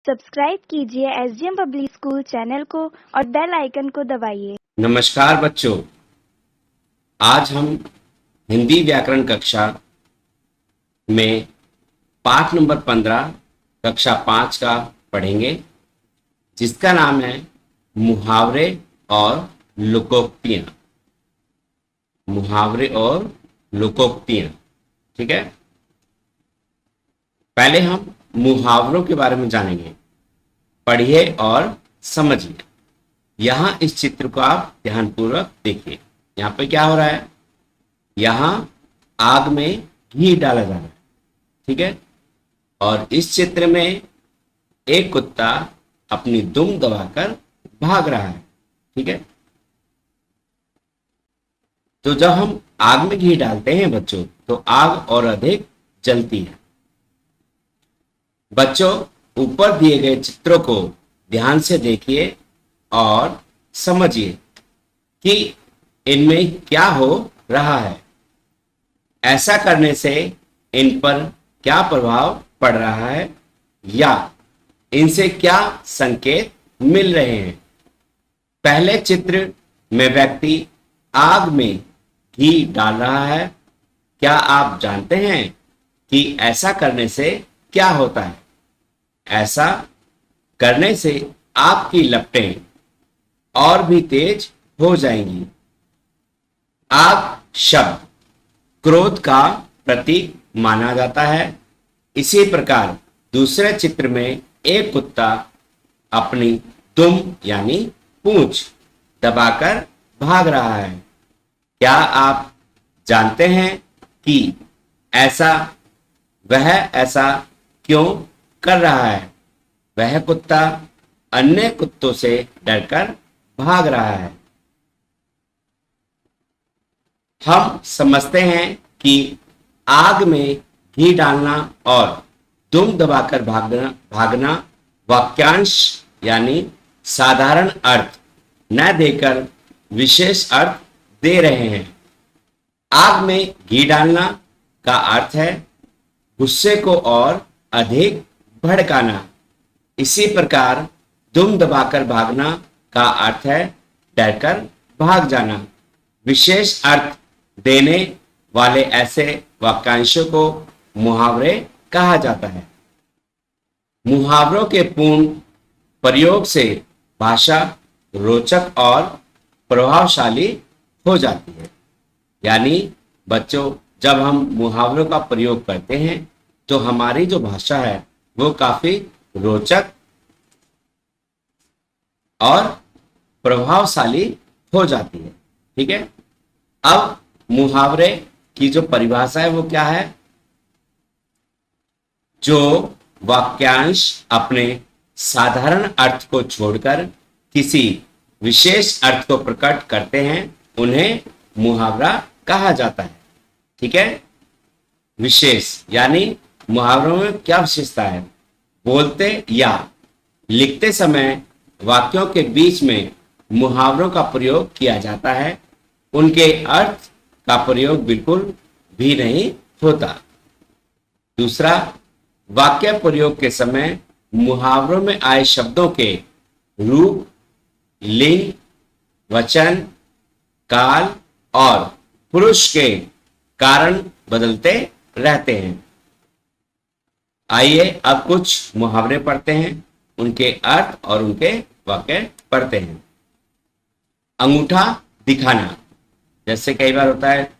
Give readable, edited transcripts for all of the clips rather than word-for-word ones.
Subscribe कीजिए SDM public school channel को और बेल आइकन को दबाइए। नमस्कार बच्चों, आज हम हिंदी व्याकरण कक्षा में पाठ नंबर 15 कक्षा 5 का पढ़ेंगे, जिसका नाम है मुहावरे और लोकोक्तियां। मुहावरे और लोकोक्तियां, ठीक है। पहले हम मुहावरों के बारे में जानेंगे। पढ़िए और समझिए। यहां इस चित्र को आप ध्यानपूर्वक देखिए। यहां पे क्या हो रहा है? यहां आग में घी डाला जा रहा है, ठीक है। और इस चित्र में एक कुत्ता अपनी दुम दबाकर भाग रहा है, ठीक है। तो जब हम आग में घी डालते हैं बच्चों, तो आग और अधिक जलती है। बच्चों, ऊपर दिए गए चित्रों को ध्यान से देखिए और समझिए कि इनमें क्या हो रहा है। ऐसा करने से इन पर क्या प्रभाव पड़ रहा है या इनसे क्या संकेत मिल रहे हैं। पहले चित्र में व्यक्ति आग में घी डाल रहा है। क्या आप जानते हैं कि ऐसा करने से क्या होता है? ऐसा करने से आपकी लपटें और भी तेज हो जाएंगी। आग शब्द क्रोध का प्रतीक माना जाता है। इसी प्रकार दूसरे चित्र में एक कुत्ता अपनी दुम यानी पूंछ दबाकर भाग रहा है। क्या आप जानते हैं कि वह ऐसा क्यों कर रहा है? वह कुत्ता अन्य कुत्तों से डरकर भाग रहा है। हम समझते हैं कि आग में घी डालना और दुम दबाकर भागना वाक्यांश यानी साधारण अर्थ न देकर विशेष अर्थ दे रहे हैं। आग में घी डालना का अर्थ है गुस्से को और अधिक भड़काना। इसी प्रकार दुम दबाकर भागना का अर्थ है डरकर भाग जाना। विशेष अर्थ देने वाले ऐसे वाक्यांशों को मुहावरे कहा जाता है। मुहावरों के पूर्ण प्रयोग से भाषा रोचक और प्रभावशाली हो जाती है। यानी बच्चों, जब हम मुहावरों का प्रयोग करते हैं तो हमारी जो भाषा है वो काफी रोचक और प्रभावशाली हो जाती है, ठीक है। अब मुहावरे की जो परिभाषा है वो क्या है? जो वाक्यांश अपने साधारण अर्थ को छोड़कर किसी विशेष अर्थ को प्रकट करते हैं उन्हें मुहावरा कहा जाता है, ठीक है। विशेष यानी मुहावरों में क्या विशेषता है? बोलते या लिखते समय वाक्यों के बीच में मुहावरों का प्रयोग किया जाता है। उनके अर्थ का प्रयोग बिल्कुल भी नहीं होता। दूसरा, वाक्य प्रयोग के समय मुहावरों में आए शब्दों के रूप, लिंग, वचन, काल और पुरुष के कारण बदलते रहते हैं। आइए अब कुछ मुहावरे पढ़ते हैं, उनके अर्थ और उनके वाक्य पढ़ते हैं। अंगूठा दिखाना। जैसे कई बार होता है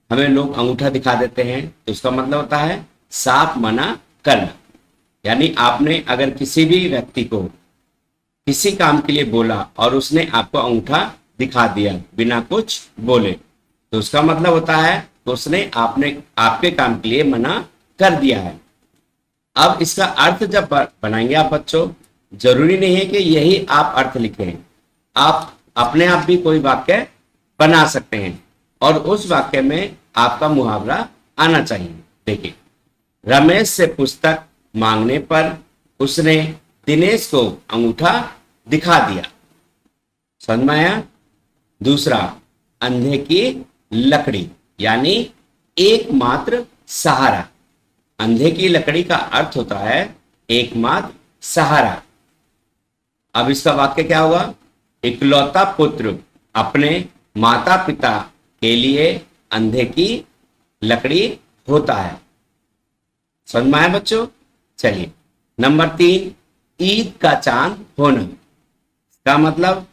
हमें लोग अंगूठा दिखा देते हैं, तो उसका मतलब होता है साफ मना करना। यानी आपने अगर किसी भी व्यक्ति को किसी काम के लिए बोला और उसने आपको अंगूठा दिखा दिया बिना कुछ बोले, तो उसका मतलब होता है तो उसने आपके काम के लिए मना कर दिया है। अब इसका अर्थ जब बनाएंगे आप बच्चों, जरूरी नहीं है कि यही आप अर्थ लिखें। आप अपने आप भी कोई वाक्य बना सकते हैं और उस वाक्य में आपका मुहावरा आना चाहिए। देखिए, रमेश से पुस्तक मांगने पर उसने दिनेश को अंगूठा दिखा दिया। समझ में आया? दूसरा, अंधे की लकड़ी यानी एकमात्र सहारा। अंधे की लकड़ी का अर्थ होता है एकमात्र सहारा। अब इसका वाक्य क्या होगा? इकलौता पुत्र अपने माता पिता के लिए अंधे की लकड़ी होता है। समझ में आया बच्चों? चलिए, नंबर 3, ईद का चांद होना। इसका मतलब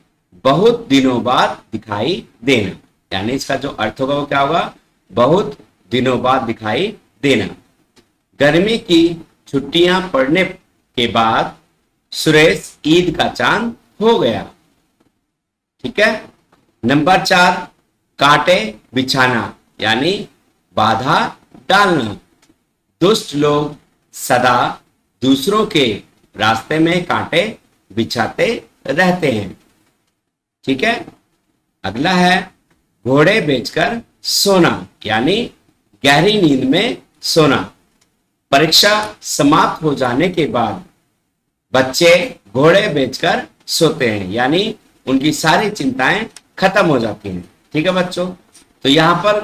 बहुत दिनों बाद दिखाई देना, यानी इसका जो अर्थ होगा वो क्या होगा? बहुत दिनों बाद दिखाई देना। गर्मी की छुट्टियां पड़ने के बाद सुरेश ईद का चांद हो गया। ठीक है। नंबर 4, कांटे बिछाना, यानी बाधा डालना। दुष्ट लोग सदा दूसरों के रास्ते में कांटे बिछाते रहते हैं। ठीक है। अगला है घोड़े बेचकर सोना, यानी गहरी नींद में सोना। परीक्षा समाप्त हो जाने के बाद बच्चे घोड़े बेचकर सोते हैं, यानी उनकी सारी चिंताएं खत्म हो जाती हैं। ठीक है बच्चों, तो यहाँ पर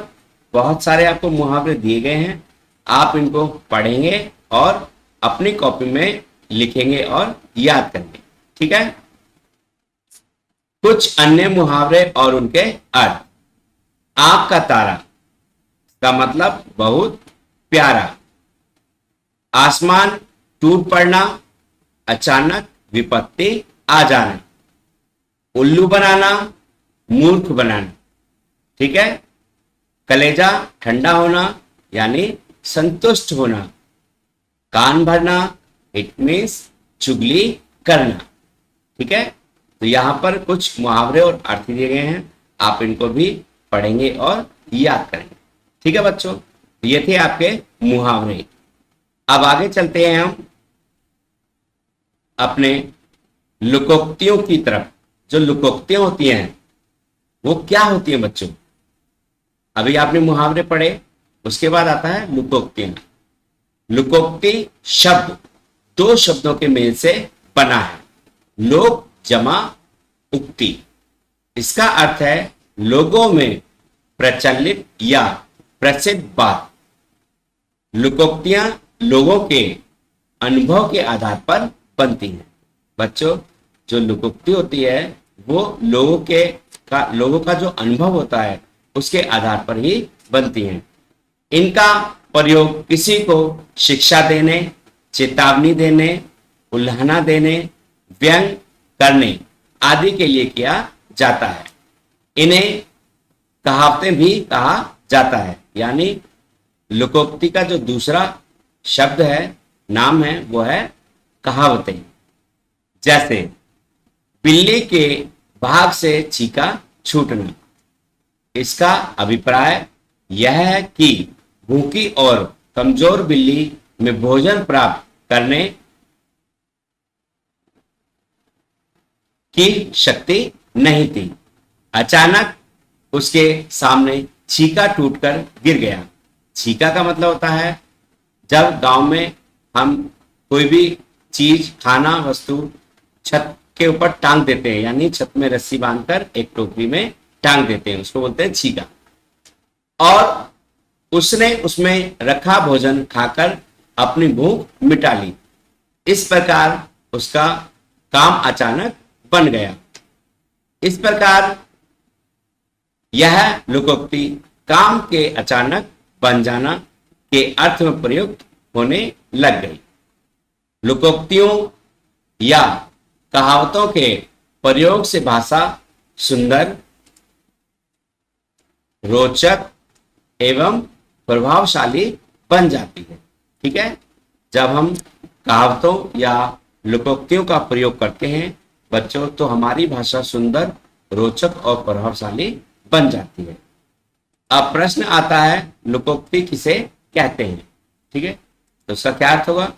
बहुत सारे आपको मुहावरे दिए गए हैं, आप इनको पढ़ेंगे और अपनी कॉपी में लिखेंगे और याद करेंगे। ठीक है। कुछ अन्य मुहावरे और उनके अर्थ। आंख का तारा का मतलब बहुत प्यारा। आसमान टूट पड़ना, अचानक विपत्ति आ जाना। उल्लू बनाना, मूर्ख बनाना। ठीक है। कलेजा ठंडा होना, यानी संतुष्ट होना। कान भरना, इट मीन्स चुगली करना। ठीक है। तो यहां पर कुछ मुहावरे और अर्थ दिए गए हैं, आप इनको भी पढ़ेंगे और याद करेंगे। ठीक है बच्चों, ये थे आपके मुहावरे। अब आगे चलते हैं हम अपने लोकोक्तियों की तरफ। जो लोकोक्तियां होती हैं वो क्या होती हैं बच्चों? अभी आपने मुहावरे पढ़े, उसके बाद आता है लोकोक्तियां। लोकोक्ति शब्द 2 शब्दों के मेल से बना है, लोक जमा उक्ति। इसका अर्थ है लोगों में प्रचलित या प्रसिद्ध बात। लोकोक्तियां लोगों के अनुभव के आधार पर बनती हैं। बच्चों, जो लोकोक्ति होती है वो लोगों का जो अनुभव होता है उसके आधार पर ही बनती हैं। इनका प्रयोग किसी को शिक्षा देने, चेतावनी देने, उल्हाना देने, व्यंग करने आदि के लिए किया जाता है। इन्हें कहावतें भी कहा जाता है, यानी लोकोक्ति का जो दूसरा शब्द है, नाम है, वो है कहावतें। जैसे बिल्ली के भाग से चीका छूटना। इसका अभिप्राय यह है कि भूखी और कमजोर बिल्ली में भोजन प्राप्त करने की शक्ति नहीं थी। अचानक उसके सामने छीका टूटकर गिर गया। छीका का मतलब होता है जब गांव में हम कोई भी चीज, खाना, वस्तु छत के ऊपर टांग देते हैं, यानी छत में रस्सी बांधकर एक टोकरी में टांग देते हैं, उसको बोलते हैं छीका। और उसने उसमें रखा भोजन खाकर अपनी भूख मिटा ली। इस प्रकार उसका काम अचानक बन गया। इस प्रकार यह लोकोक्ति काम के अचानक बन जाना के अर्थ में प्रयुक्त होने लग गई। लोकोक्तियों या कहावतों के प्रयोग से भाषा सुंदर, रोचक एवं प्रभावशाली बन जाती है। ठीक है। जब हम कहावतों या लोकोक्तियों का प्रयोग करते हैं बच्चों, तो हमारी भाषा सुंदर, रोचक और प्रभावशाली बन जाती है। अब प्रश्न आता है लोकोक्ति किसे कहते हैं? ठीक है, तो उसका क्या अर्थ होगा?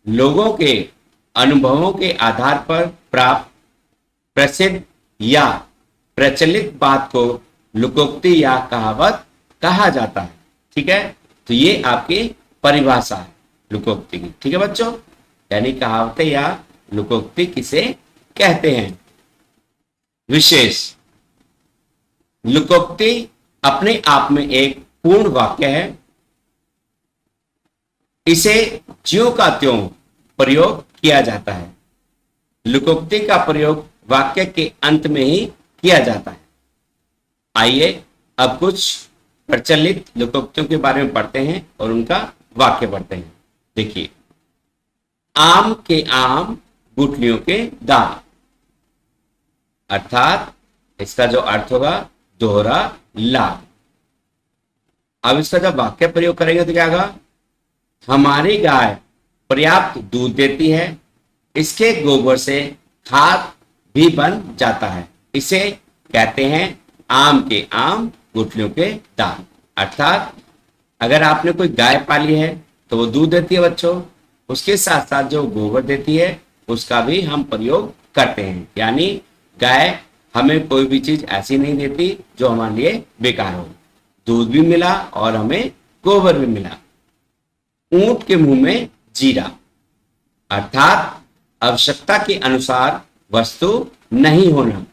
लोगों के अनुभवों के आधार पर प्राप्त प्रसिद्ध या प्रचलित बात को लोकोक्ति या कहावत कहा जाता है। ठीक है, तो ये आपकी परिभाषा है लोकोक्ति की। ठीक है बच्चों, यानी कहावतें या लोकोक्ति किसे कहते हैं। विशेष लोकोक्ति अपने आप में एक पूर्ण वाक्य है। इसे ज्यों का त्यों प्रयोग किया जाता है। लुकोक्ति का प्रयोग वाक्य के अंत में ही किया जाता है। आइए अब कुछ प्रचलित लुकोक्तियों के बारे में पढ़ते हैं और उनका वाक्य पढ़ते हैं। देखिए, आम के आम गुठलियों के दाम, अर्थात इसका जो अर्थ होगा दोहरा लाभ। अब इसका जब वाक्य प्रयोग करेंगे तो क्या होगा? हमारी गाय पर्याप्त दूध देती है, इसके गोबर से खाद भी बन जाता है। इसे कहते हैं आम के आम गुठलियों के दाम। अर्थात अगर आपने कोई गाय पाली है तो वो दूध देती है बच्चों, उसके साथ साथ जो गोबर देती है उसका भी हम प्रयोग करते हैं। यानी गाय हमें कोई भी चीज ऐसी नहीं देती जो हमारे लिए बेकार हो। दूध भी मिला और हमें गोबर भी मिला। ऊंट के मुंह में जीरा, अर्थात आवश्यकता के अनुसार वस्तु नहीं होना।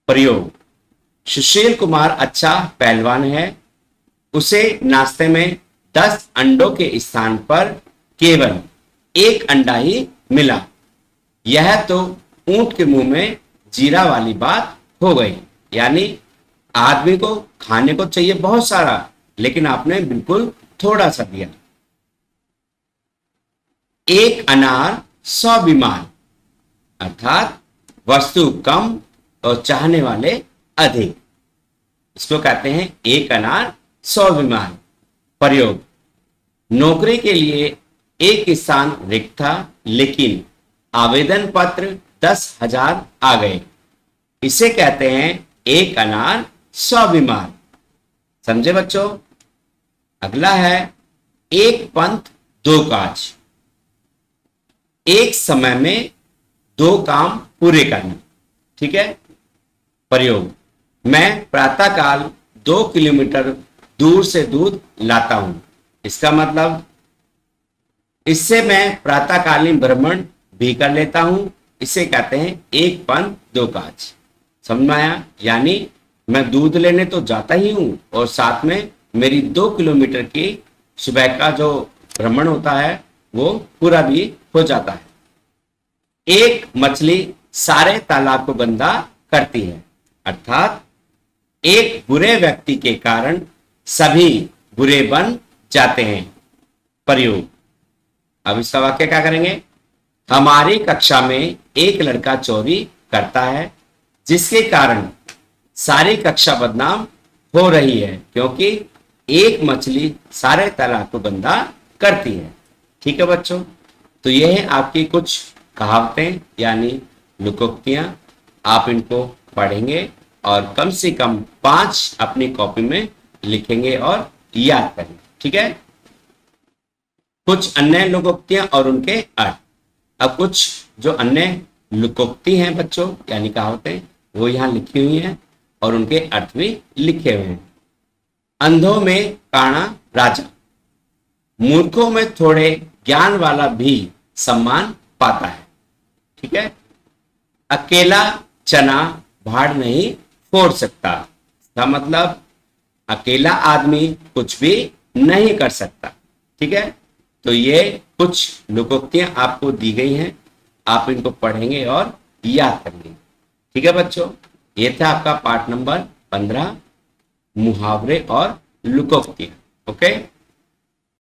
प्रयोग, सुशील कुमार अच्छा पहलवान है, उसे नाश्ते में 10 अंडों के स्थान पर केवल 1 अंडा ही मिला। यह तो ऊंट के मुंह में जीरा वाली बात हो गई। यानी आदमी को खाने को चाहिए बहुत सारा, लेकिन आपने बिल्कुल थोड़ा सा दिया। एक अनार 100 बीमार, अर्थात वस्तु कम और चाहने वाले अधिक। इसको कहते हैं एक अनार 100 बीमार। प्रयोग, नौकरी के लिए एक स्थान रिक्त था, लेकिन आवेदन पत्र 10,000 आ गए। इसे कहते हैं एक अनार 100 बीमार। समझे बच्चों? अगला है एक पंथ 2 काज, एक समय में 2 काम पूरे करना। ठीक है। प्रयोग, मैं प्रातःकाल 2 किलोमीटर दूर से दूध लाता हूं। इसका मतलब इससे मैं प्रातःकालीन भ्रमण भी कर लेता हूं। इसे कहते हैं एक पंथ 2 काज। समझ में आया? यानी मैं दूध लेने तो जाता ही हूं और साथ में मेरी 2 किलोमीटर की सुबह का जो भ्रमण होता है वो पूरा भी हो जाता है। एक मछली सारे तालाब को गंदा करती है, अर्थात एक बुरे व्यक्ति के कारण सभी बुरे बन जाते हैं। प्रयोग, अब इसका वाक्य क्या करेंगे? हमारी कक्षा में एक लड़का चोरी करता है, जिसके कारण सारी कक्षा बदनाम हो रही है, क्योंकि एक मछली सारे तालाब को गंदा करती है। ठीक है बच्चों, तो यह है आपकी कुछ कहावतें यानी लुकोक्तियां। आप इनको पढ़ेंगे और कम से कम 5 अपनी कॉपी में लिखेंगे और याद करेंगे। ठीक है। कुछ अन्य लुकोक्तियां और उनके अर्थ। अब कुछ जो अन्य लुकोक्ति हैं बच्चों यानी कहावतें, वो यहाँ लिखी हुई हैं और उनके अर्थ भी लिखे हुए हैं। अंधों में काना राजा, मूर्खों में थोड़े ज्ञान वाला भी सम्मान पाता है। ठीक है। अकेला चना भाड़ नहीं फोड़ सकता। इसका मतलब अकेला आदमी कुछ भी नहीं कर सकता। ठीक है। तो ये कुछ लुकोक्तियां आपको दी गई हैं, आप इनको पढ़ेंगे और याद करेंगे। ठीक है बच्चों, ये था आपका पार्ट नंबर 15, मुहावरे और लुकोक्तियां। ओके।